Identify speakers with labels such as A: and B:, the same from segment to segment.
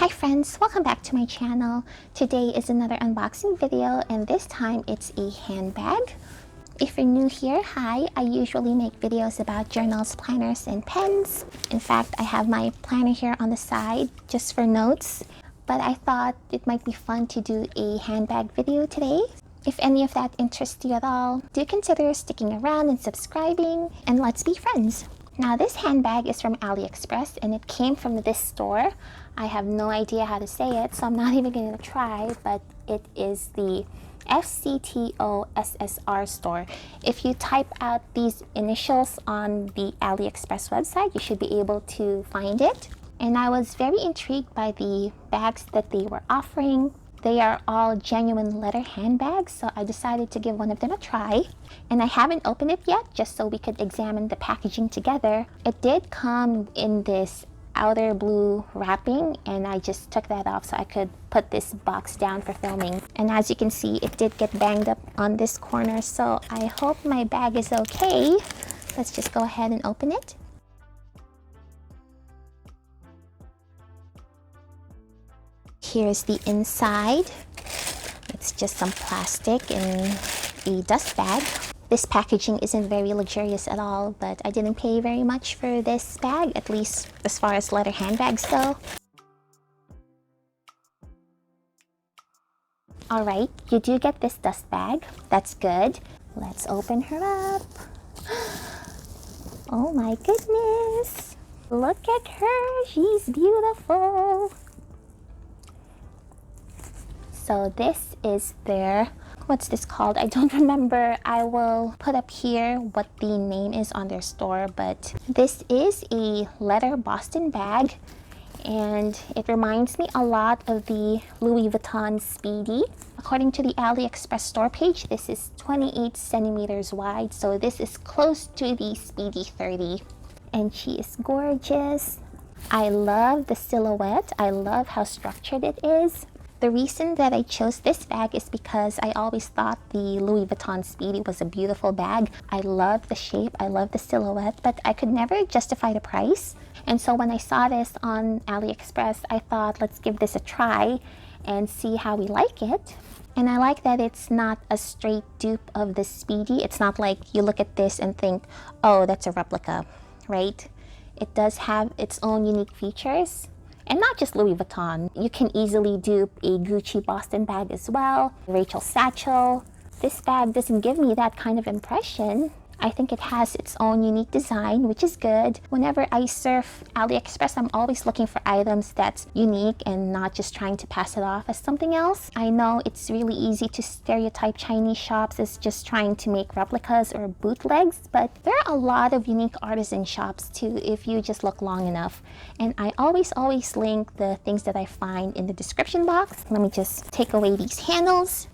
A: Hi friends, welcome back to my channel. Today is another unboxing video and this time it's a handbag. If you're new here, hi, I usually make videos about journals, planners, and pens. In fact, I have my planner here on the side just for notes, but I thought it might be fun to do a handbag video today. If any of that interests you at all, do consider sticking around and subscribing, and let's be friends. Now this handbag is from Aliexpress and it came from this store. I have no idea how to say it, so I'm not even going to try, but it is the FCTOSSR store. If you type out these initials on the Aliexpress website, you should be able to find it. And I was very intrigued by the bags that they were offering. They are all genuine leather handbags, so I decided to give one of them a try. And I haven't opened it yet, just so we could examine the packaging together. It did come in this outer blue wrapping, and I just took that off so I could put this box down for filming. And as you can see, it did get banged up on this corner, so I hope my bag is okay. Let's just go ahead and open it. Here's the inside. It's just some plastic and a dust bag. This packaging isn't very luxurious at all, but I didn't pay very much for this bag, at least as far as leather handbags go. Alright, you do get this dust bag. That's good. Let's open her up. Oh my goodness. Look at her. She's beautiful. So this is their, what's this called? I don't remember. I will put up here what the name is on their store, but this is a leather Boston bag, and it reminds me a lot of the Louis Vuitton Speedy. According to the Aliexpress store page, this is 28 centimeters wide, so this is close to the Speedy 30. And she is gorgeous. I love the silhouette. I love how structured it is. The reason that I chose this bag is because I always thought the Louis Vuitton Speedy was a beautiful bag. I love the shape, I love the silhouette, but I could never justify the price. And so when I saw this on AliExpress, I thought, let's give this a try and see how we like it. And I like that it's not a straight dupe of the Speedy. It's not like you look at this and think, oh, that's a replica, right? It does have its own unique features. And not just Louis Vuitton. You can easily dupe a Gucci Boston bag as well, Rachel satchel. This bag doesn't give me that kind of impression. I think it has its own unique design, which is good. Whenever I surf AliExpress, I'm always looking for items that's unique and not just trying to pass it off as something else. I know it's really easy to stereotype Chinese shops as just trying to make replicas or bootlegs, but there are a lot of unique artisan shops too if you just look long enough. And I always link the things that I find in the description box. Let me just take away these handles.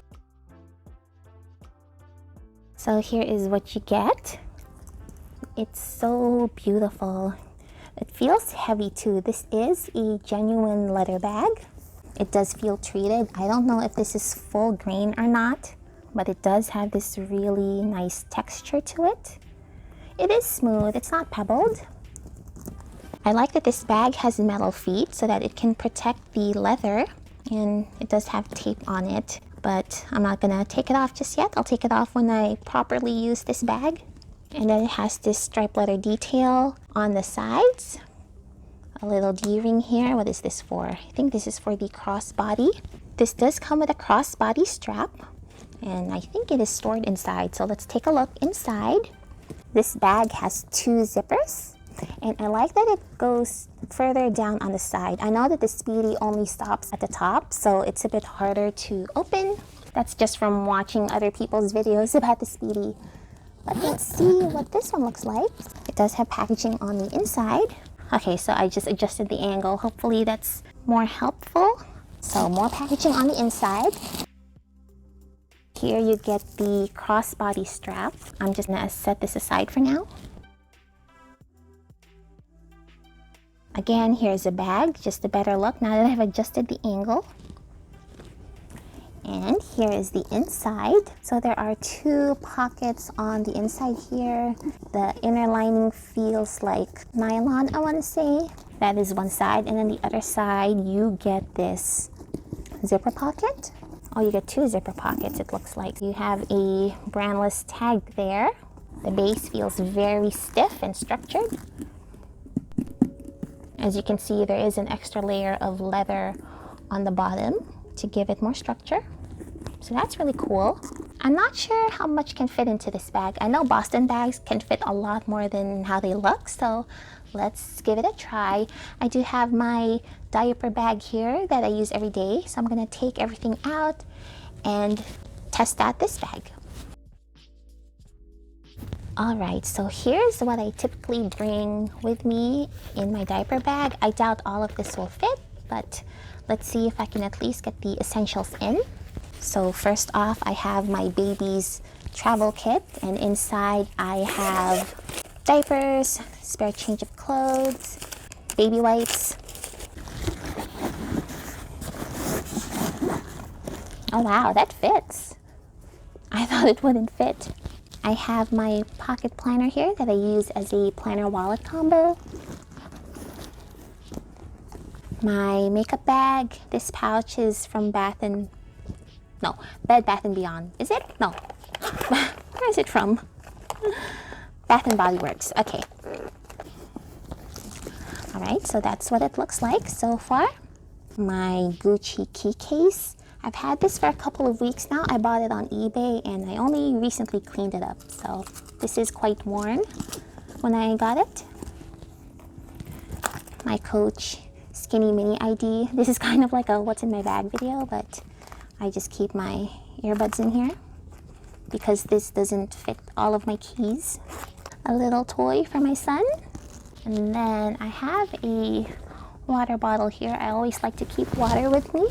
A: So here is what you get. It's so beautiful. It feels heavy too. This is a genuine leather bag. It does feel treated. I don't know if this is full grain or not, but it does have this really nice texture to it. It is smooth, it's not pebbled. I like that this bag has metal feet so that it can protect the leather, and it does have tape on it. But I'm not gonna take it off just yet. I'll take it off when I properly use this bag. And then it has this striped leather detail on the sides. A little D-ring here. What is this for? I think this is for the crossbody. This does come with a crossbody strap, and I think it is stored inside. So let's take a look inside. This bag has 2 zippers. And I like that it goes further down on the side. I know that the Speedy only stops at the top, so it's a bit harder to open. That's just from watching other people's videos about the Speedy. But let's see what this one looks like. It does have packaging on the inside. Okay, so I just adjusted the angle. Hopefully that's more helpful. So more packaging on the inside. Here you get the crossbody strap. I'm just gonna set this aside for now. Again, here's a bag, just a better look now that I've adjusted the angle. And here is the inside. So there are two pockets on the inside here. The inner lining feels like nylon, I want to say. That is one side, and then the other side you get this zipper pocket. Oh, you get two zipper pockets, it looks like. You have a brandless tag there. The base feels very stiff and structured. As you can see, there is an extra layer of leather on the bottom to give it more structure. So that's really cool. I'm not sure how much can fit into this bag. I know Boston bags can fit a lot more than how they look, so let's give it a try. I do have my diaper bag here that I use every day, so I'm gonna take everything out and test out this bag. All right, so here's what I typically bring with me in my diaper bag. I doubt all of this will fit, but let's see if I can at least get the essentials in. So first off, I have my baby's travel kit, and inside I have diapers, spare change of clothes, baby wipes. Oh wow, that fits. I thought it wouldn't fit. I have my pocket planner here that I use as a planner wallet combo. My makeup bag. This pouch is from Bed Bath & Beyond. Is it? No. Where is it from? Bath & Body Works. Okay. All right, so that's what it looks like so far. My Gucci key case. I've had this for a couple of weeks now. I bought it on eBay and I only recently cleaned it up. So this is quite worn when I got it. My Coach Skinny Mini ID. This is kind of like a what's in my bag video, but I just keep my earbuds in here because this doesn't fit all of my keys. A little toy for my son. And then I have a water bottle here. I always like to keep water with me.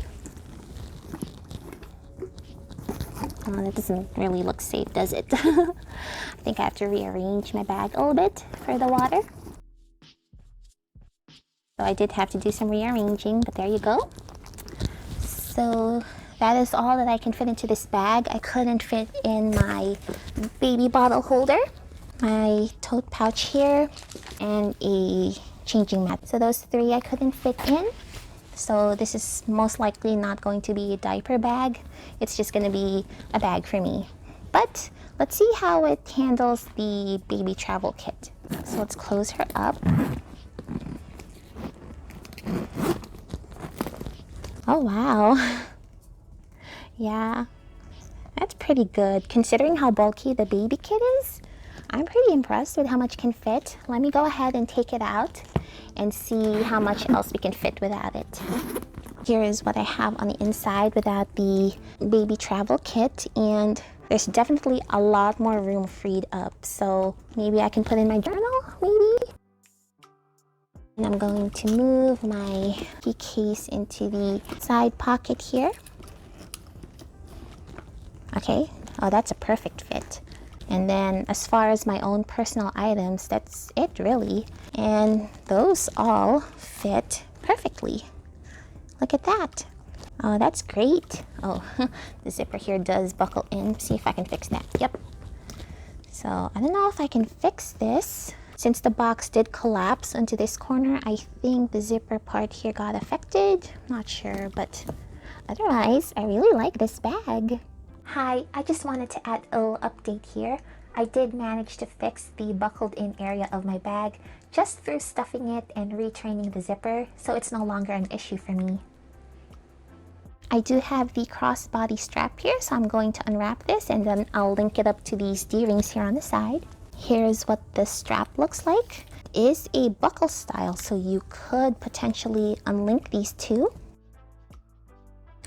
A: Oh, that doesn't really look safe, does it? I think I have to rearrange my bag a little bit for the water. So I did have to do some rearranging, but there you go. So that is all that I can fit into this bag. I couldn't fit in my baby bottle holder, my tote pouch here, and a changing mat. So those three I couldn't fit in. So this is most likely not going to be a diaper bag. It's just going to be a bag for me. But let's see how it handles the baby travel kit. So let's close her up. Oh wow. Yeah, that's pretty good. Considering how bulky the baby kit is, I'm pretty impressed with how much can fit. Let me go ahead and take it out and see how much else we can fit without it. Here is what I have on the inside without the baby travel kit, and there's definitely a lot more room freed up. So maybe I can put in my journal, maybe? And I'm going to move my key case into the side pocket here. Okay, oh, that's a perfect fit. And then as far as my own personal items, that's it really. And those all fit perfectly. Look at that. Oh, that's great. Oh, the zipper here does buckle in. See if I can fix that. Yep. So I don't know if I can fix this. Since the box did collapse into this corner, I think the zipper part here got affected. Not sure, but otherwise, I really like this bag. Hi, I just wanted to add a little update here. I did manage to fix the buckled in area of my bag just through stuffing it and retraining the zipper, so it's no longer an issue for me. I do have the crossbody strap here, so I'm going to unwrap this and then I'll link it up to these D-rings here on the side. Here's what the strap looks like. It is a buckle style, so you could potentially unlink these two.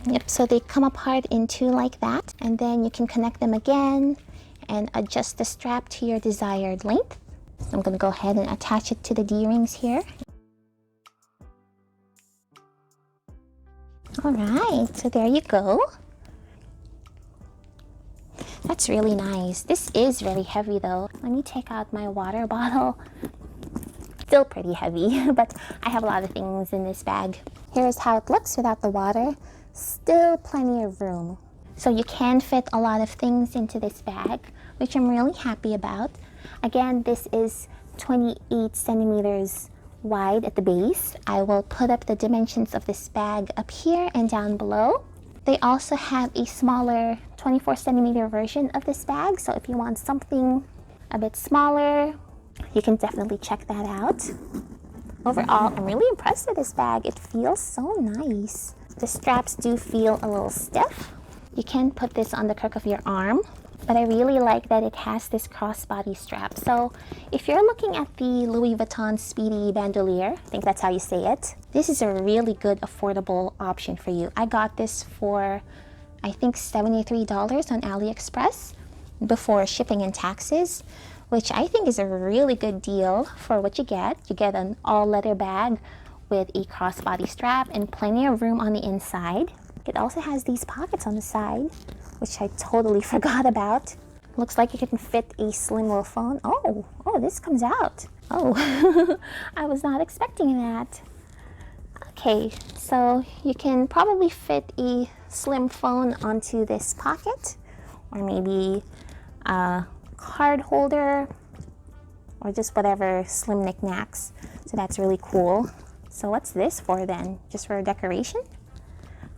A: Yep, so they come apart in two like that, and then you can connect them again and adjust the strap to your desired length. So I'm going to go ahead and attach it to the D-rings here. Alright, so there you go. That's really nice. This is really heavy though. Let me take out my water bottle. Still pretty heavy, but I have a lot of things in this bag. Here's how it looks without the water. Still plenty of room. So you can fit a lot of things into this bag, which I'm really happy about. Again, this is 28 centimeters wide at the base. I will put up the dimensions of this bag up here and down below. They also have a smaller 24 centimeter version of this bag, so if you want something a bit smaller, you can definitely check that out. Overall, I'm really impressed with this bag. It feels so nice. The straps do feel a little stiff. You can put this on the crook of your arm, but I really like that it has this crossbody strap. So if you're looking at the Louis Vuitton Speedy bandolier, I think that's how you say it, this is a really good affordable option for you. I got this for, I think, $73 on Aliexpress before shipping and taxes, which I think is a really good deal for what you get. You get an all leather bag with a crossbody strap and plenty of room on the inside. It also has these pockets on the side, which I totally forgot about. Looks like it can fit a slim little phone. Oh, this comes out. Oh, I was not expecting that. Okay, so you can probably fit a slim phone onto this pocket, or maybe a card holder, or just whatever slim knickknacks. So that's really cool. So what's this for then? Just for decoration?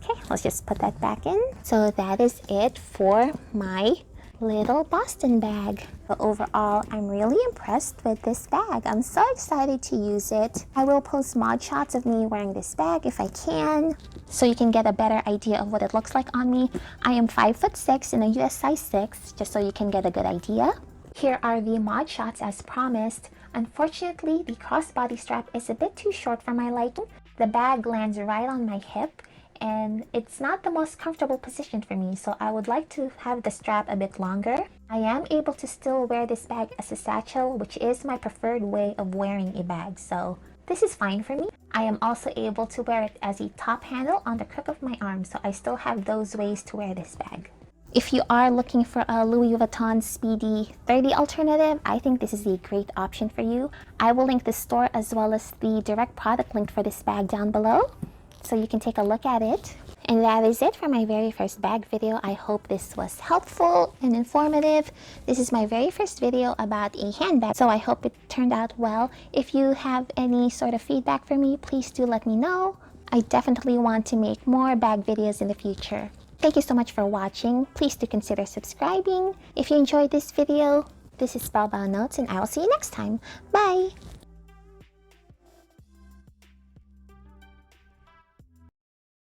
A: Okay, let's just put that back in. So that is it for my little Boston bag. But overall, I'm really impressed with this bag. I'm so excited to use it. I will post mod shots of me wearing this bag if I can, so you can get a better idea of what it looks like on me. I am 5'6" in a US size 6, just so you can get a good idea. Here are the mod shots as promised. Unfortunately, the crossbody strap is a bit too short for my liking. The bag lands right on my hip, and it's not the most comfortable position for me, so I would like to have the strap a bit longer. I am able to still wear this bag as a satchel, which is my preferred way of wearing a bag, so this is fine for me. I am also able to wear it as a top handle on the crook of my arm, so I still have those ways to wear this bag. If you are looking for a Louis Vuitton Speedy 30 alternative, I think this is a great option for you. I will link the store as well as the direct product link for this bag down below, so you can take a look at it. And that is it for my very first bag video. I hope this was helpful and informative. This is my very first video about a handbag, so I hope it turned out well. If you have any sort of feedback for me, please do let me know. I definitely want to make more bag videos in the future. Thank you so much for watching. Please do consider subscribing. If you enjoyed this video, this is Spellbound Notes, and I will see you next time. Bye!